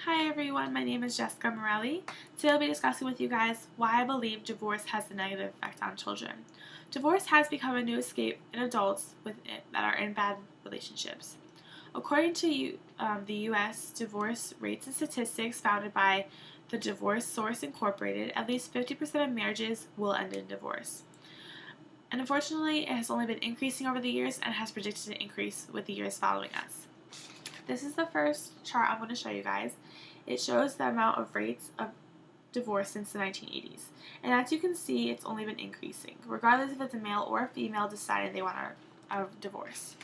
Hi everyone, my name is Jessica Morelli. Today I'll be discussing with you guys why I believe divorce has a negative effect on children. Divorce has become a new escape in adults that are in bad relationships. According to the U.S. Divorce Rates and Statistics founded by the Divorce Source Incorporated, at least 50% of marriages will end in divorce. And unfortunately, it has only been increasing over the years and has predicted to increase with the years following us. This is the first chart I'm going to show you guys. It shows the amount of rates of divorce since the 1980s. And as you can see, it's only been increasing, regardless if it's a male or a female deciding they want a divorce.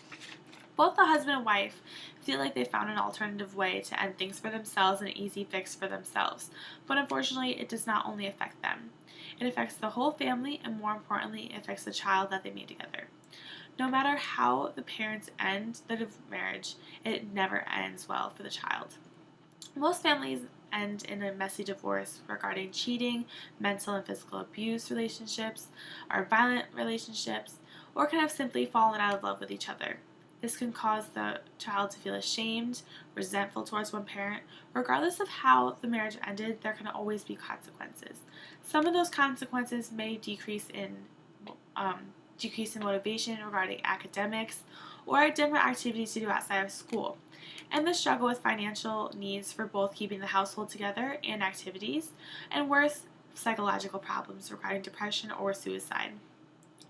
Both the husband and wife feel like they found an alternative way to end things for themselves and an easy fix for themselves. But unfortunately, it does not only affect them. It affects the whole family, and more importantly, it affects the child that they made together. No matter how the parents end the marriage, it never ends well for the child. Most families end in a messy divorce regarding cheating, mental and physical abuse relationships, or violent relationships, or can have simply fallen out of love with each other. This can cause the child to feel ashamed, resentful towards one parent. Regardless of how the marriage ended, there can always be consequences. Some of those consequences may decrease in motivation regarding academics or different activities to do outside of school, and the struggle with financial needs for both keeping the household together and activities, and worse, psychological problems regarding depression or suicide.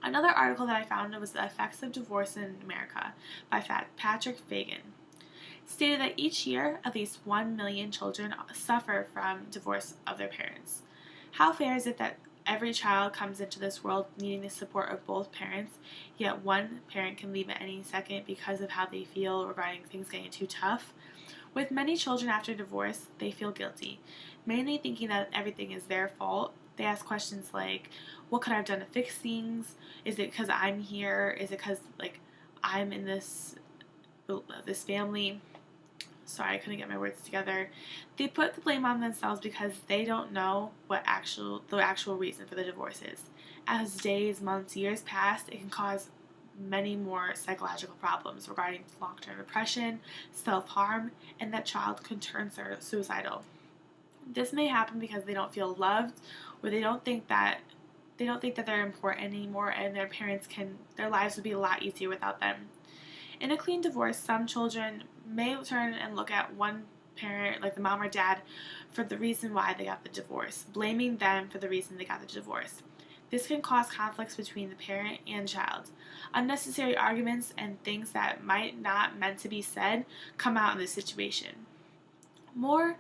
Another article that I found was The Effects of Divorce in America by Patrick Fagan stated that each year at least 1 million children suffer from divorce of their parents. How fair is it that every child comes into this world needing the support of both parents, yet one parent can leave at any second because of how they feel regarding things getting too tough? With many children after divorce, they feel guilty, mainly thinking that everything is their fault. They ask questions like, what could I have done to fix things? Is it because I'm here? Is it because I'm in this family? Sorry, I couldn't get my words together. They put the blame on themselves because they don't know the actual reason for the divorce is. As days, months, years pass, it can cause many more psychological problems regarding long-term depression, self-harm, and that child can turn suicidal. This may happen because they don't feel loved, or they don't think that they're important anymore, and their lives would be a lot easier without them. In a clean divorce, some children may turn and look at one parent, like the mom or dad, for the reason why they got the divorce, blaming them for the reason they got the divorce. This can cause conflicts between the parent and child. Unnecessary arguments and things that might not meant to be said come out in this situation. More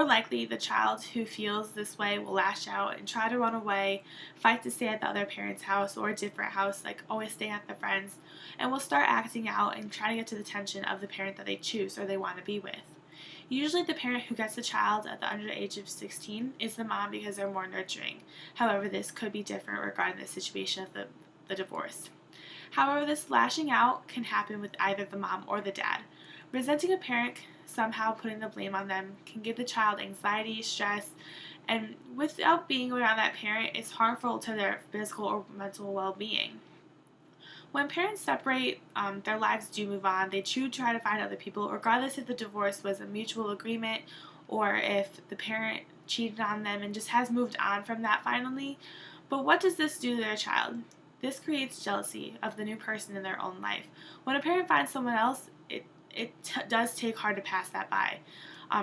likely, the child who feels this way will lash out and try to run away, fight to stay at the other parent's house or a different house, like always staying at the friends, and will start acting out and try to get to the attention of the parent that they choose or they want to be with. Usually, the parent who gets the child at the under age of 16 is the mom because they're more nurturing. However, this could be different regarding the situation of the divorce. However, this lashing out can happen with either the mom or the dad. Resenting a parent, somehow putting the blame on them, can give the child anxiety, stress, and without being around that parent, it's harmful to their physical or mental well-being. When parents separate, their lives do move on. They do try to find other people, regardless if the divorce was a mutual agreement or if the parent cheated on them and just has moved on from that finally. But what does this do to their child? This creates jealousy of the new person in their own life. When a parent finds someone else, it does take hard to pass that by.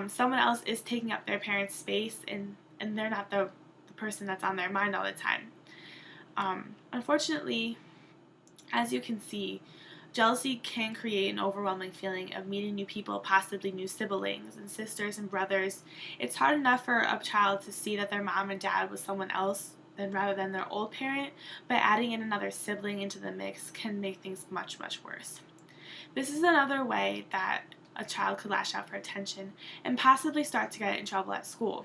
Someone else is taking up their parents' space, and they're not the person that's on their mind all the time. Unfortunately, as you can see, jealousy can create an overwhelming feeling of meeting new people, possibly new siblings and sisters and brothers. It's hard enough for a child to see that their mom and dad was someone else rather than their old parent, but adding in another sibling into the mix can make things much, much worse. This is another way that a child could lash out for attention and possibly start to get in trouble at school.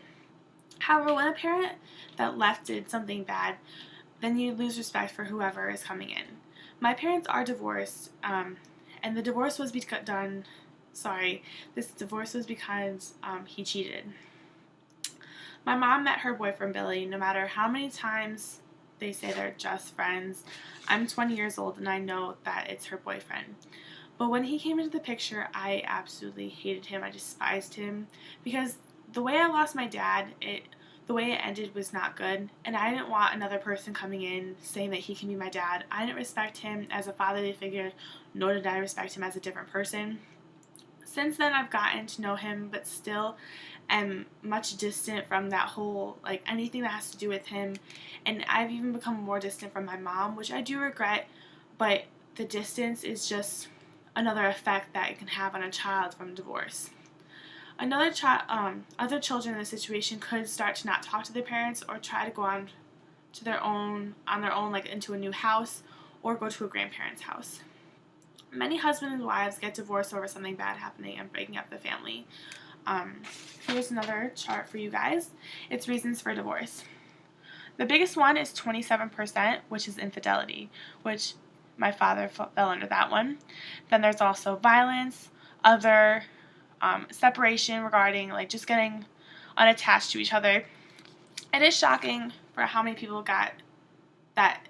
However, when a parent that left did something bad, then you lose respect for whoever is coming in. My parents are divorced, and the divorce was this divorce was because he cheated. My mom met her boyfriend Billy. No matter how many times they say they're just friends, I'm 20 years old and I know that it's her boyfriend. But when he came into the picture, I absolutely hated him. I despised him because the way I lost my dad, the way it ended was not good, and I didn't want another person coming in saying that he can be my dad. I didn't respect him as a fatherly figure, nor did I respect him as a different person. Since then, I've gotten to know him, but still am much distant from that whole, like, anything that has to do with him, and I've even become more distant from my mom, which I do regret, but the distance is just another effect that it can have on a child from divorce. Other children in this situation could start to not talk to their parents or try to go on their own, like into a new house or go to a grandparent's house. Many husbands and wives get divorced over something bad happening and breaking up the family. Here's another chart for you guys. It's reasons for divorce. The biggest one is 27%, which is infidelity, which my father fell under that one. Then there's also violence, other separation regarding like just getting unattached to each other. It is shocking for how many people got that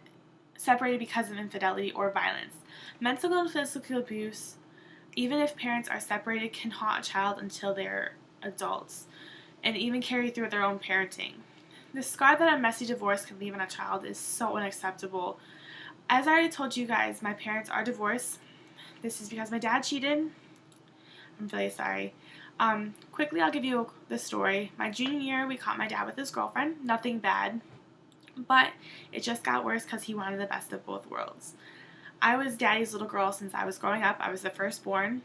separated because of infidelity or violence. Mental and physical abuse, even if parents are separated, can haunt a child until they're adults and even carry through their own parenting. The scar that a messy divorce can leave on a child is so unacceptable. As I already told you guys, my parents are divorced. This is because my dad cheated. I'm really sorry. Quickly, I'll give you the story. My junior year, we caught my dad with his girlfriend. Nothing bad, but it just got worse because he wanted the best of both worlds. I was daddy's little girl since I was growing up. I was the firstborn.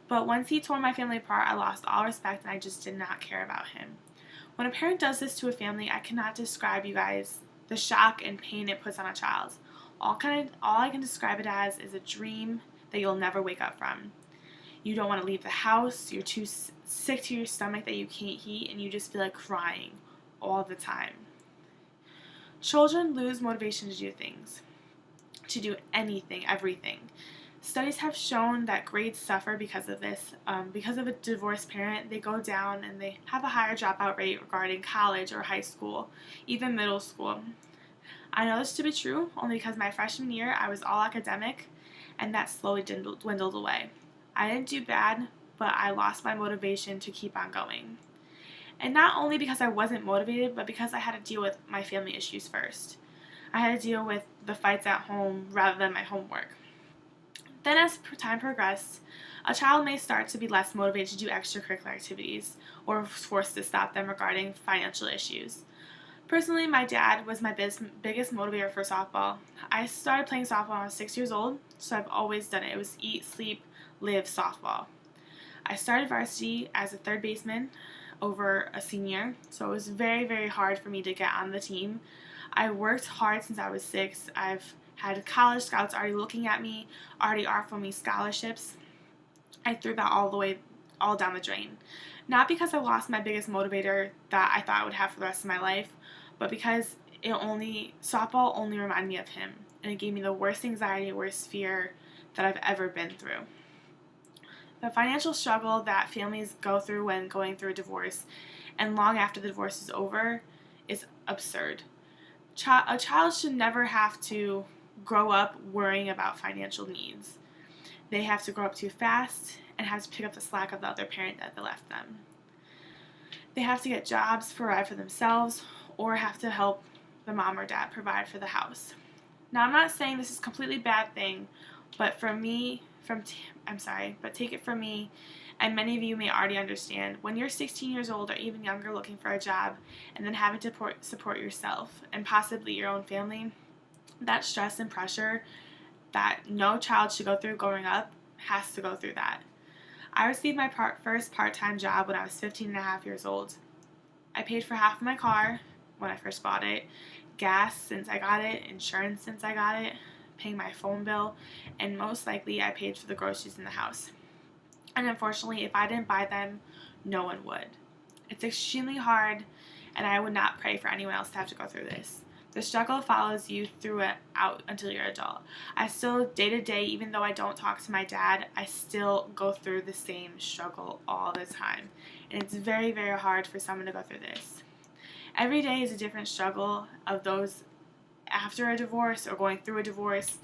But once he tore my family apart, I lost all respect and I just did not care about him. When a parent does this to a family, I cannot describe you guys the shock and pain it puts on a child. All I can describe it as is a dream that you'll never wake up from. You don't want to leave the house, you're too sick to your stomach that you can't eat, and you just feel like crying all the time. Children lose motivation to do things, to do anything, everything. Studies have shown that grades suffer because of this. Because of a divorced parent, they go down and they have a higher dropout rate regarding college or high school, even middle school. I know this to be true only because my freshman year I was all academic and that slowly dwindled away. I didn't do bad, but I lost my motivation to keep on going. And not only because I wasn't motivated, but because I had to deal with my family issues first. I had to deal with the fights at home rather than my homework. Then as time progressed, a child may start to be less motivated to do extracurricular activities or forced to stop them regarding financial issues. Personally, my dad was my biggest motivator for softball. I started playing softball when I was 6 years old, so I've always done it. It was eat, sleep, live softball. I started varsity as a third baseman over a senior, so it was very, very hard for me to get on the team. I worked hard since I was 6. I've had college scouts already looking at me, already offering me scholarships. I threw that all down the drain. Not because I lost my biggest motivator that I thought I would have for the rest of my life, but because softball only reminded me of him, and it gave me the worst anxiety, worst fear that I've ever been through. The financial struggle that families go through when going through a divorce and long after the divorce is over is absurd. A child should never have to grow up worrying about financial needs. They have to grow up too fast and have to pick up the slack of the other parent that left them. They have to get jobs, provide for themselves, or have to help the mom or dad provide for the house. Now, I'm not saying this is a completely bad thing, but take it from me, and many of you may already understand, when you're 16 years old or even younger looking for a job and then having to support yourself and possibly your own family, that stress and pressure that no child should go through growing up has to go through that. I received my first part-time job when I was 15 and a half years old. I paid for half of my car when I first bought it, gas since I got it, insurance since I got it, paying my phone bill, and most likely I paid for the groceries in the house. And unfortunately, if I didn't buy them, no one would. It's extremely hard, and I would not pray for anyone else to have to go through this. The struggle follows you out until you're an adult. I still, day to day, even though I don't talk to my dad, I still go through the same struggle all the time. And it's very, very hard for someone to go through this. Every day is a different struggle of those after a divorce or going through a divorce.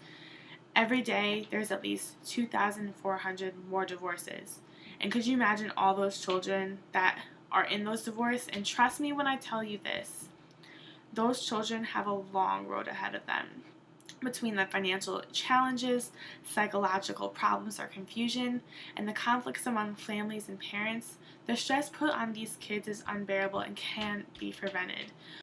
Every day, there's at least 2,400 more divorces. And could you imagine all those children that are in those divorces? And trust me when I tell you this, those children have a long road ahead of them. Between the financial challenges, psychological problems or confusion, and the conflicts among families and parents, the stress put on these kids is unbearable and can't be prevented.